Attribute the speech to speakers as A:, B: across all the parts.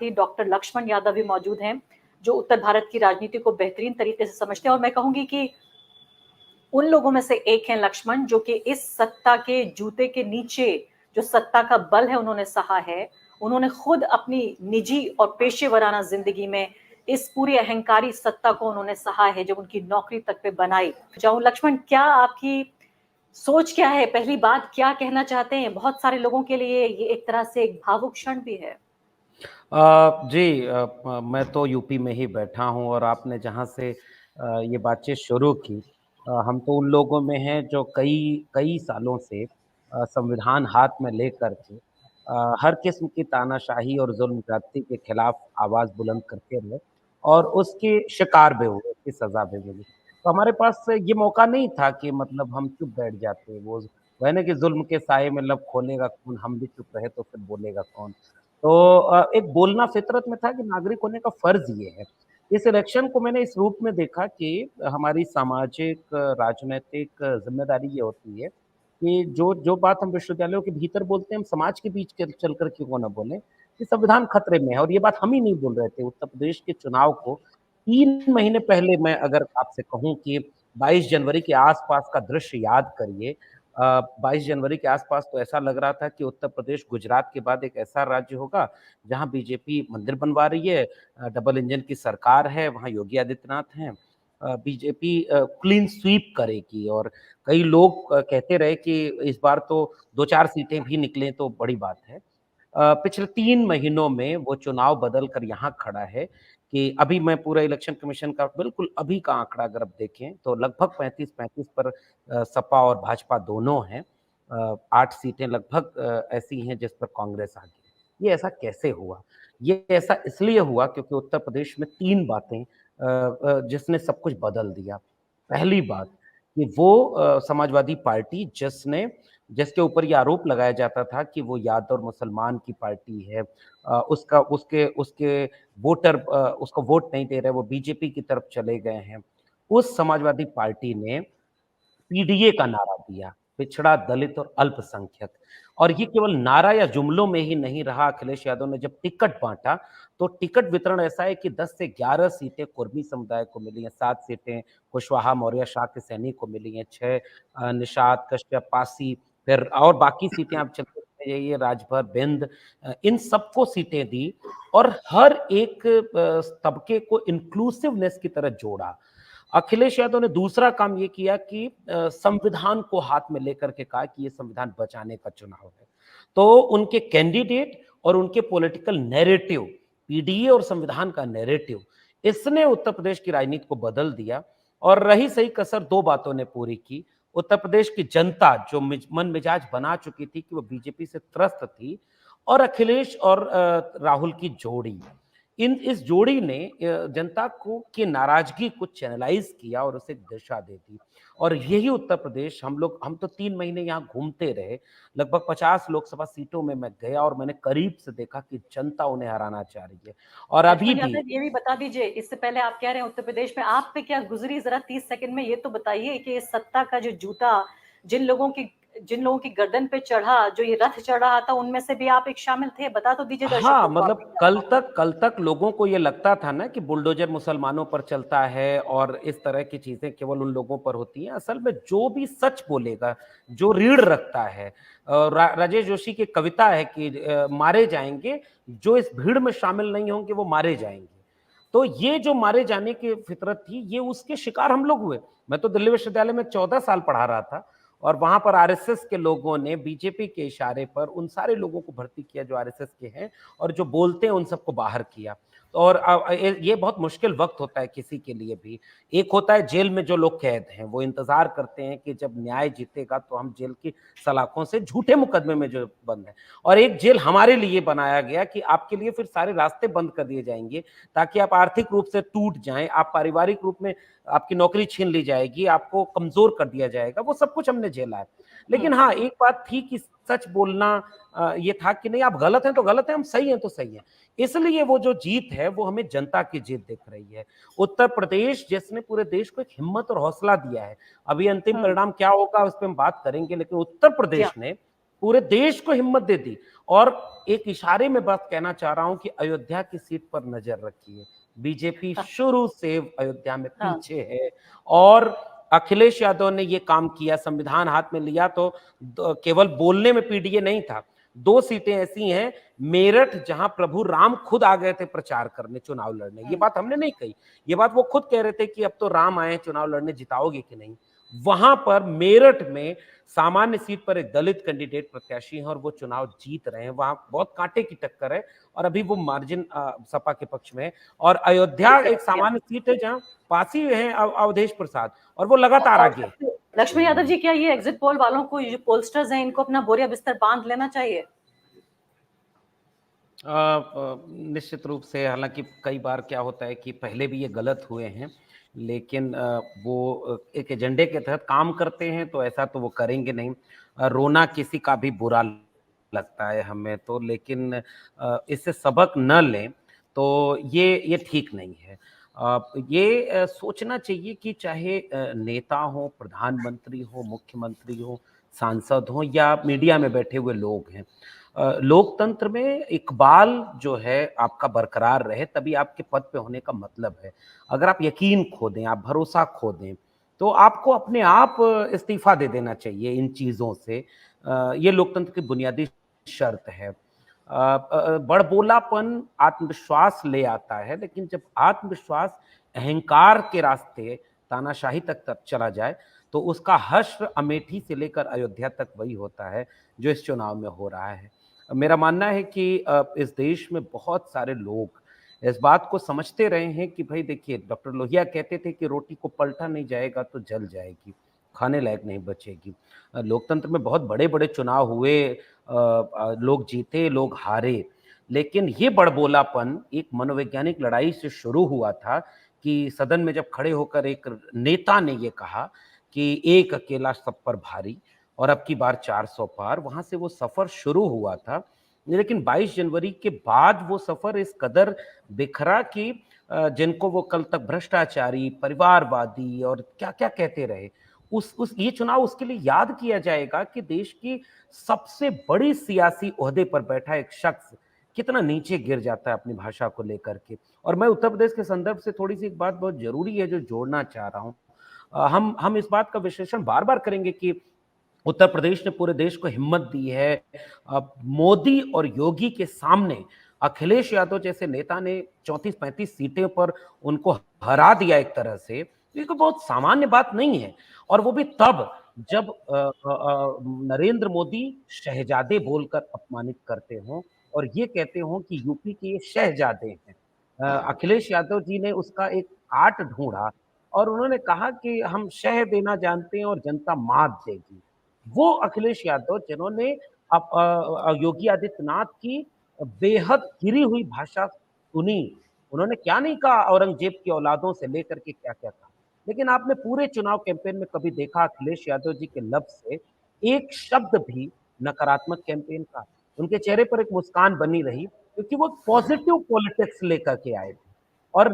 A: ही doctor Lakshman Yadav भी मौजूद हैं, जो उत्तर भारत की राजनीति को बेहतरीन तरीके से समझते हैं। और मैं कहूंगी कि उन लोगों में से एक हैं लक्ष्मण, जो कि इस सत्ता के जूते के नीचे जो सत्ता का बल है उन्होंने सहा है। उन्होंने खुद अपनी निजी और पेशेवराना जिंदगी में इस पूरी अहंकारी सत्ता को उन्होंने सहा है, जब उनकी नौकरी तक पे बनाई जाऊं। लक्ष्मण, क्या आपकी सोच क्या है? पहली बात, क्या कहना चाहते हैं? बहुत सारे लोगों के लिए ये एक तरह से एक भावुक क्षण भी है।
B: जी, मैं तो यूपी में ही बैठा हूँ और आपने जहाँ से ये बातचीत शुरू की, हम तो उन लोगों में हैं जो कई कई सालों से संविधान हाथ में लेकर के हर किस्म की तानाशाही और जुल्म ज्यादती के खिलाफ आवाज बुलंद करते रहे और उसके शिकार भी हुए, उसकी सजा भी मिली। तो हमारे पास ये मौका नहीं था कि मतलब हम चुप बैठ जाते। वो है ना कि जुल्म के साए में लब खोलेगा कौन, हम भी चुप रहे तो फिर बोलेगा कौन। तो एक बोलना फितरत में था कि नागरिक होने का फर्ज ये है। इस इलेक्शन को मैंने इस रूप में देखा कि हमारी सामाजिक, राजनैतिक ज़िम्मेदारी ये होती है कि जो जो बात हम विश्वविद्यालयों के भीतर बोलते हैं, हम समाज के बीच के चल कर के क्यों ना बोलें, कि संविधान खतरे में है। और ये बात हम ही नहीं बोल रहे थे। उत्तर प्रदेश के चुनाव को 3 महीने पहले मैं अगर आपसे कहूँ कि 22 जनवरी के आस-पास का दृश्य याद करिए। 22 जनवरी के आस-पास तो ऐसा लग रहा था कि उत्तर प्रदेश गुजरात के बाद एक ऐसा राज्य होगा, जहाँ बीजेपी मंदिर बनवा रही है, डबल इंजन की सरकार है, वहाँ योगी आदित्यनाथ हैं। बीजेपी क्लीन स्वीप करेगी और कई लोग कहते रहे कि इस बार तो 2-4 सीटें भी निकलें तो बड़ी बात है। पिछले 3 महीनों में वो चुनाव बदल कर यहाँ खड़ा है कि अभी मैं पूरा इलेक्शन कमीशन का बिल्कुल अभी का आंकड़ा अगर आप देखें तो लगभग 35-35 पर सपा और भाजपा दोनों हैं। 8 सीटें लगभग ऐसी हैं जिस पर कांग्रेस आगे है। ये ऐसा कैसे हुआ? ये ऐसा इसलिए हुआ क्योंकि उत्तर प्रदेश में 3 बातें जिसने सब कुछ बदल दिया। पहली बात कि वो समाजवादी पार्टी जिसके ऊपर ये आरोप लगाया जाता था कि वो यादव मुसलमान की पार्टी है, उसका उसके उसके वोटर उसको वोट नहीं दे रहे, वो बीजेपी की तरफ चले गए हैं। उस समाजवादी पार्टी ने पीडीए का नारा दिया, पिछड़ा, दलित और अल्पसंख्यक। और ये केवल नारा या जुमलों में ही नहीं रहा। अखिलेश यादव ने जब टिकट बाँटा, तो टिकट वितरण ऐसा है कि 10 से 11 सीटें कुर्मी समुदाय को मिली हैं, 7 सीटें कुशवाहा, मौर्य, शाह के सैनिक को मिली हैं, 6 निषाद, कश्यप, पासी, फिर और बाकी सीटें आप चलते चले जाइए, राजभर, बिंद, इन सबको सीटें दी और हर एक तबके को इंक्लूसिवनेस की तरह जोड़ा। अखिलेश यादव ने दूसरा काम ये किया कि संविधान को हाथ में लेकर के कहा कि ये संविधान बचाने का चुनाव है। तो उनके कैंडिडेट और उनके पॉलिटिकल नैरेटिव, पीडीए और संविधान का नैरेटिव, इसने उत्तर प्रदेश की राजनीति को बदल दिया। और रही सही कसर, 2 बातों ने पूरी की। उत्तर प्रदेश की जनता जो मन मिजाज बना चुकी थी कि वो बीजेपी से त्रस्त थी, और अखिलेश और राहुल की जोड़ी, इन इस जोड़ी ने जनता को की नाराजगी को चैनलाइज किया और उसे दिशा दे दी। और यही उत्तर प्रदेश हम तो 3 महीने यहाँ घूमते रहे। लगभग 50 लोकसभा सीटों में मैं गया और मैंने करीब से देखा कि जनता उन्हें हराना चाह रही है। और अभी
A: लक्ष्मण
B: भी
A: यादव, ये भी बता दीजिए, इससे पहले आप कह रहे हैं उत्तर प्रदेश में आप पे क्या गुजरी, जरा 30 सेकंड में ये तो बताइए कि इस सत्ता का जो जूता जिन लोगों की गर्दन पे चढ़ा, जो ये रथ चढ़ रहा था, उनमें से भी आप एक शामिल थे। बता तो दीजिए
B: हाँ,
A: दर्शकों को आप
B: मतलब
A: भी क्या
B: कल तक लोगों को ये लगता था ना कि बुलडोज़र मुसलमानों पर चलता है और इस तरह की चीज़ें केवल उन लोगों पर होती हैं। असल में जो भी सच बोलेगा, जो रीढ़ रखता है, राजेश जोशी की कविता है कि मारे जाएँगे, जो इस भीड़ में शामिल नहीं होंगे वो मारे जाएँगे। तो ये जो मारे जाने की फितरत थी, ये उसके शिकार हम लोग हुए। मैं तो दिल्ली विश्वविद्यालय में 14 साल पढ़ा रहा था और वहाँ पर आरएसएस के लोगों ने बीजेपी के इशारे पर उन सारे लोगों को भर्ती किया जो आरएसएस के हैं और जो बोलते हैं उन सबको बाहर किया। और ये बहुत मुश्किल वक़्त होता है किसी के लिए भी। एक होता है जेल में जो लोग कैद हैं, वो इंतज़ार करते हैं कि जब न्याय जीतेगा तो हम जेल की सलाखों से झूठे मुकदमे में जो बंद हैं। और एक जेल हमारे लिए बनाया गया कि आपके लिए फिर सारे रास्ते बंद कर दिए जाएँगे ताकि आप आर्थिक रूप से टूट जाएँ, आप पारिवारिक रूप में आपकी नौकरी छीन ली जाएगी, आपको कमज़ोर कर दिया जाएगा, वो सब कुछ हमने झेला है। लेकिन हाँ, एक बात थी कि सच बोलना ये था कि नहीं, आप गलत हैं तो गलत हैं, हम सही हैं तो सही हैं। इसलिए वो जो जीत है, वो हमें जनता की जीत दिख रही है। उत्तर प्रदेश जिसने पूरे देश को एक हिम्मत और हौसला दिया है। अभी अंतिम
A: हुँ,
B: परिणाम क्या होगा उस पे हम बात करेंगे, लेकिन उत्तर
A: जी हाँ।
B: प्रदेश ने पूरे देश को हिम्मत दे दी। और एक इशारे में बात कहना चाह रहा हूं कि अयोध्या की सीट पर नजर रखिए। बीजेपी शुरू से अयोध्या में
A: हाँ,
B: पीछे है, और अखिलेश यादव ने ये काम किया, संविधान हाथ में लिया तो केवल बोलने में पीडीए नहीं था। 2 सीटें ऐसी हैं, मेरठ जहां प्रभु राम खुद आ गए थे प्रचार करने, चुनाव लड़ने। ये
A: हुँ,
B: बात हमने नहीं कही, ये बात वो खुद कह रहे थे कि अब तो राम आए हैं चुनाव लड़ने, जिताओगे कि नहीं। वहां पर मेरठ में सामान्य सीट पर एक दलित कैंडिडेट प्रत्याशी हैं और वो चुनाव जीत रहे हैं। वहां बहुत कांटे की टक्कर है और अभी वो मार्जिन सपा के पक्ष में है। और अयोध्या
A: सही
B: एक
A: कहा। या
B: सामान्य सीट है जहां पासी है अवधेश प्रसाद, और वो लगातार आगे है।
A: लक्ष्मण यादव जी, क्या ये एग्जिट पोल वालों को, ये जो पोलस्टर्स हैं, इनको अपना बोरिया बिस्तर बांध लेना चाहिए?
B: निश्चित रूप से, हालांकि कई बार क्या होता है कि पहले भी ये गलत हुए हैं, लेकिन वो एक एजेंडे के तहत काम करते हैं तो ऐसा तो वो करेंगे नहीं। रोना किसी का भी बुरा लगता है हमें तो, लेकिन इससे सबक न लें तो ये ठीक नहीं है। ये सोचना चाहिए कि चाहे नेता हो, प्रधानमंत्री हो, मुख्यमंत्री हो, सांसद हो या मीडिया में बैठे हुए लोग हैं, लोकतंत्र में इकबाल जो है आपका बरकरार रहे, तभी आपके पद पे होने का मतलब है। अगर आप यकीन खो दें, आप भरोसा खो दें, तो आपको अपने आप इस्तीफा दे देना चाहिए इन चीज़ों से। ये लोकतंत्र की बुनियादी शर्त है। बड़बोलापन आत्मविश्वास ले आता है, लेकिन जब आत्मविश्वास अहंकार के रास्ते तानाशाही तक चला जाए, तो उसका हश्र अमेठी से लेकर अयोध्या तक वही होता है जो इस चुनाव में हो रहा है। मेरा मानना है कि इस देश में बहुत सारे लोग इस बात को समझते रहे हैं कि भाई देखिए, डॉक्टर लोहिया कहते थे कि रोटी को पलटा नहीं जाएगा तो जल जाएगी, खाने लायक नहीं बचेगी। लोकतंत्र में बहुत बड़े-बड़े चुनाव हुए, लोग जीते, लोग हारे, लेकिन ये बड़बोलापन एक मनोवैज्ञानिक लड़ाई से शुरू हुआ था कि सदन में जब खड़े होकर एक नेता ने ये कहा कि एक अकेला सब पर भारी, और अब की बार 400 पार, वहां से वो सफर शुरू हुआ था। लेकिन 22 जनवरी के बाद वो सफर इस कदर बिखरा कि जिनको वो कल तक भ्रष्टाचारी, परिवारवादी और क्या-क्या कहते रहे, उस ये चुनाव उसके लिए याद किया जाएगा कि देश की सबसे बड़ी सियासी ओहदे पर बैठा एक शख्स कितना नीचे गिर जाता है अपनी भाषा को लेकर के। और मैं उत्तर प्रदेश के संदर्भ से थोड़ी-सी एक बात बहुत ज़रूरी है जो जोड़ना चाह रहा हूँ। हम इस बात का विश्लेषण बार-बार करेंगे कि उत्तर प्रदेश ने पूरे देश को हिम्मत दी है। मोदी और योगी के सामने अखिलेश यादव जैसे नेता ने 34-35 सीटें पर उनको हरा दिया एक तरह से, ये कोई बहुत सामान्य बात नहीं है। और वो भी तब जब नरेंद्र मोदी शहजादे बोलकर अपमानित करते हों और ये कहते हों कि यूपी के ये शहजादे हैं। अखिलेश यादव जी ने उसका एक काट ढूँढा और उन्होंने कहा कि हम शह देना जानते हैं और जनता मात देगी। वो अखिलेश यादव जिन्होंने योगी आदित्यनाथ की बेहद गिरी हुई भाषा सुनी। उन्होंने क्या नहीं कहा औरंगज़ेब की औलादों से लेकर के क्या-क्या कहा। लेकिन आपने पूरे चुनाव कैंपेन में कभी देखा अखिलेश यादव जी के लब से एक शब्द भी नकारात्मक कैंपेन का? उनके चेहरे पर एक मुस्कान बनी रही क्योंकि वो पॉजिटिव पॉलिटिक्स लेकर के आए थे। और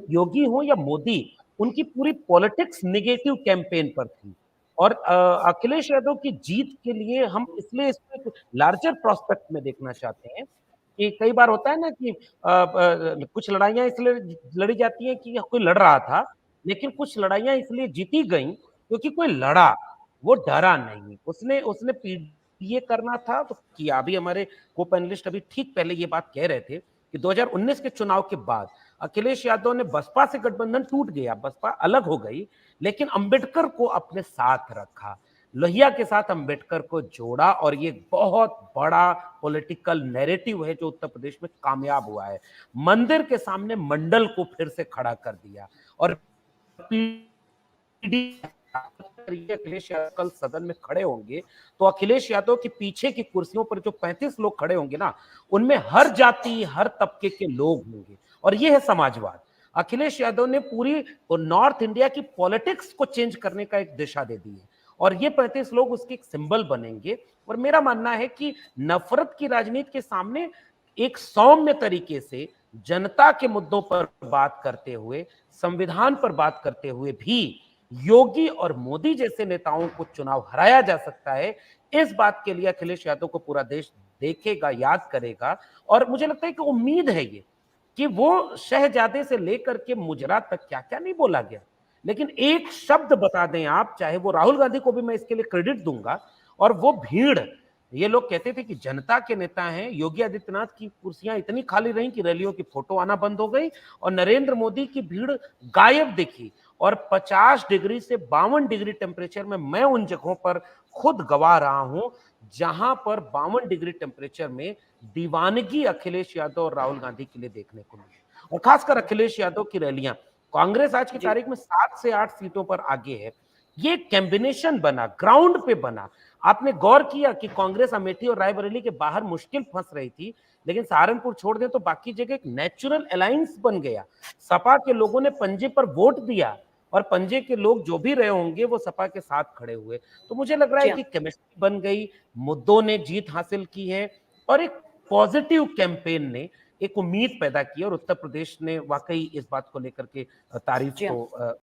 B: योगी हों या मोदी, उनकी पूरी पॉलिटिक्स नेगेटिव कैंपेन पर थी। और अखिलेश यादव की जीत के लिए हम इसलिए इसको एक लार्जर प्रोस्पेक्ट में देखना चाहते हैं कि कई बार होता है ना कि कुछ लड़ाइयाँ इसलिए लड़ी जाती हैं कि कोई लड़ रहा था, लेकिन कुछ लड़ाइयाँ इसलिए जीती गईं क्योंकि कोई लड़ा, वो डरा नहीं। उसने उसने पीडीए करना था तो किया। अभी हमारे को-पैनलिस्ट अभी ठीक पहले ये बात कह रहे थे कि 2019 के चुनाव के बाद अखिलेश यादव ने बसपा से गठबंधन टूट गया, बसपा अलग हो गई, लेकिन अंबेडकर को अपने साथ रखा। लोहिया के साथ अंबेडकर को जोड़ा और ये बहुत बड़ा पॉलिटिकल नैरेटिव है जो उत्तर प्रदेश में कामयाब हुआ है। मंदिर के सामने मंडल को फिर से खड़ा कर दिया और अखिलेश यादव कल सदन में खड़े होंगे तो अखिलेश यादव के पीछे की कुर्सियों पर जो 35 लोग खड़े होंगे ना, उनमें हर जाति, हर तबके के लोग होंगे और ये है समाजवाद। अखिलेश यादव ने पूरी नॉर्थ इंडिया की पॉलिटिक्स को चेंज करने का एक दिशा दे दी है और ये 35 लोग उसके एक सिंबल बनेंगे। और मेरा मानना है कि नफरत की राजनीति के सामने एक सौम्य तरीके से जनता के मुद्दों पर बात करते हुए, संविधान पर बात करते हुए भी योगी और मोदी जैसे नेताओं को चुनाव हराया जा सकता है, इस बात के लिए अखिलेश यादव को पूरा देश देखेगा, याद करेगा। और मुझे लगता है कि उम्मीद है ये कि वो शहजादे से लेकर के मुजरा तक क्या-क्या नहीं बोला गया। लेकिन एक शब्द बता दें आप, चाहे वो राहुल गांधी को भी मैं इसके लिए क्रेडिट दूंगा, और वो भीड़, ये लोग कहते थे कि जनता के नेता हैं, योगी आदित्यनाथ की कुर्सियां इतनी खाली रहीं कि रैलियों की फोटो आना बंद हो गई, और नरेंद्र मोदी की भीड़ गायब दिखी। और 50 डिग्री से 52 डिग्री टेम्परेचर में मैं उन जगहों पर खुद गवा रहा हूं, जहां पर 52 डिग्री टेम्परेचर में दीवानगी अखिलेश यादव और राहुल गांधी के लिए देखने को मिली। और खासकर अखिलेश यादव की रैलियां, कांग्रेस आज की
A: जी।
B: तारीख में 7 से 8 सीटों पर आगे है। ये कॉम्बिनेशन बना, ग्राउंड पे बना। आपने गौर किया कि कांग्रेस अमेठी और रायबरेली के बाहर मुश्किल फंस रही थी, लेकिन सहारनपुर छोड़ दें तो बाकी जगह एक नेचुरल अलायंस बन गया। सपा के लोगों ने पंजे पर वोट दिया, और पंजे के लोग जो भी रहे होंगे वो सपा के साथ खड़े हुए। तो मुझे लग रहा
A: जी
B: है
A: हाँ।
B: कि केमिस्ट्री बन गई, मुद्दों ने जीत हासिल की है, और एक पॉजिटिव कैंपेन ने एक उम्मीद पैदा की, और उत्तर प्रदेश ने वाकई इस बात को लेकर के तारीफ
A: जी हाँ।
B: तो